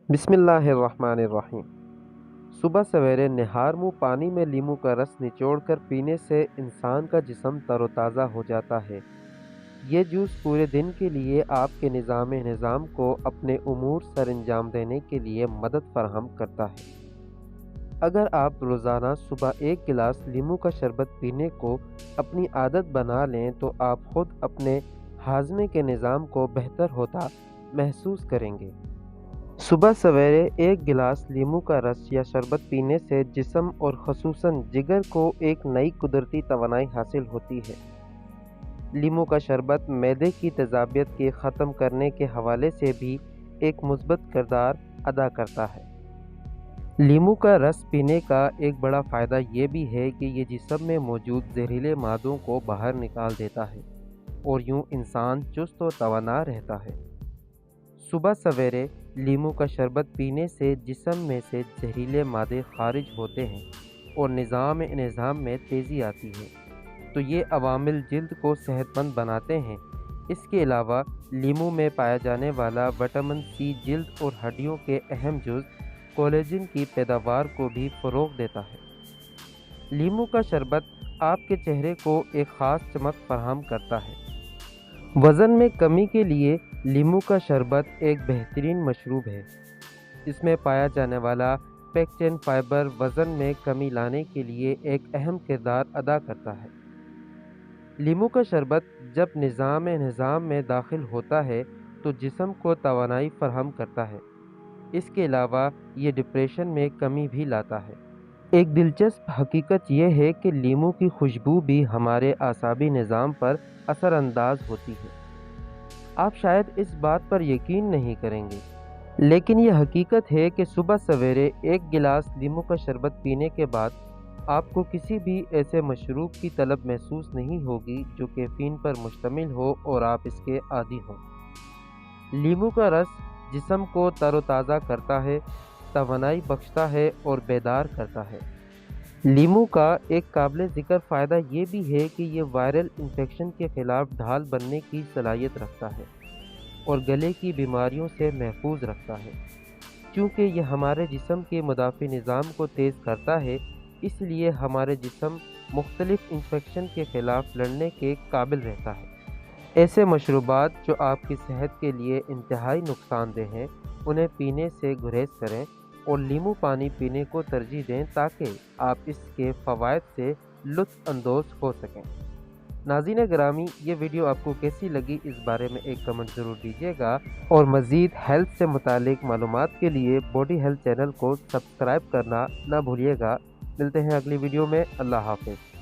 बिस्मिल्लाहिर्रहमानिर्रहीम। सुबह सवेरे निहार मुँह पानी में लीमू का रस निचोड़ कर पीने से इंसान का जिस्म तरोताज़ा हो जाता है। ये जूस पूरे दिन के लिए आपके निज़ाम को अपने उमूर सर अंजाम देने के लिए मदद फराहम करता है। अगर आप रोज़ाना सुबह एक गिलास लीमू का शरबत पीने को अपनी आदत बना लें तो आप खुद अपने हाजमे के निज़ाम को बेहतर होता महसूस करेंगे। सुबह सवेरे एक गिलास लीमू का रस या शरबत पीने से जिस्म और ख़ुसूसन जिगर को एक नई कुदरती तवानाई हासिल होती है। लीमू का शरबत मैदे की तेज़ाबियत के ख़त्म करने के हवाले से भी एक मुस्बत किरदार अदा करता है। लीमू का रस पीने का एक बड़ा फ़ायदा ये भी है कि ये जिस्म में मौजूद जहरीले मादों को बाहर निकाल देता है और यूँ इंसान चुस्त और तवाना रहता है। सुबह सवेरे लीमू का शरबत पीने से जिस्म में से जहरीले मादे खारिज होते हैं और निज़ाम में तेज़ी आती है, तो ये अवामिल जिल्द को सेहतमंद बनाते हैं। इसके अलावा लीमू में पाया जाने वाला विटामिन सी जिल्द और हड्डियों के अहम जुज़ कोलेजन की पैदावार को भी फ़रोग़ देता है। लीमू का शरबत आपके चेहरे को एक ख़ास चमक फराहम करता है। वज़न में कमी के लिए लीमू का शरबत एक बेहतरीन मशरूब है। इसमें पाया जाने वाला पेक्टिन फाइबर वज़न में कमी लाने के लिए एक अहम किरदार अदा करता है। लीमू का शरबत जब निज़ाम में दाखिल होता है तो जिस्म को तवानाई फराहम करता है। इसके अलावा ये डिप्रेशन में कमी भी लाता है। एक दिलचस्प हकीकत यह है कि लीमू की खुशबू भी हमारे आसाबी निज़ाम पर असरअंदाज होती है। आप शायद इस बात पर यकीन नहीं करेंगे, लेकिन यह हकीकत है कि सुबह सवेरे एक गिलास लीमू का शरबत पीने के बाद आपको किसी भी ऐसे मशरूब की तलब महसूस नहीं होगी जो कैफ़ीन पर मुश्तमिल हो और आप इसके आदी हों। लीमू का रस जिस्म को तरोताज़ा करता है, तवानाई बख्शता है और बेदार करता है। लीमू का एक काबिल ज़िक्र फ़ायदा ये भी है कि ये वायरल इन्फेक्शन के ख़िलाफ़ ढाल बनने की सलाहियत रखता है और गले की बीमारियों से महफूज रखता है। चूँकि यह हमारे जिस्म के मुदाफ़ी निज़ाम को तेज़ करता है, इसलिए हमारे जिस्म मुख्तलिफ़ इन्फेक्शन के ख़िलाफ़ लड़ने के काबिल रहता है। ऐसे मशरूबात जो आपकी सेहत के लिए इंतहाई नुकसानदेह हैं, उन्हें पीने से गुरेज करें और लीमू पानी पीने को तरजीह दें ताकि आप इसके फ़वाइद से लुत्फ़ अंदोज़ हो सकें। नाज़रीन गिरामी, ये वीडियो आपको कैसी लगी इस बारे में एक कमेंट ज़रूर दीजिएगा और मज़ीद हेल्थ से मुतालिक मालूमात के लिए बॉडी हेल्थ चैनल को सब्सक्राइब करना ना भूलिएगा। मिलते हैं अगली वीडियो में। अल्लाह हाफ़िज़।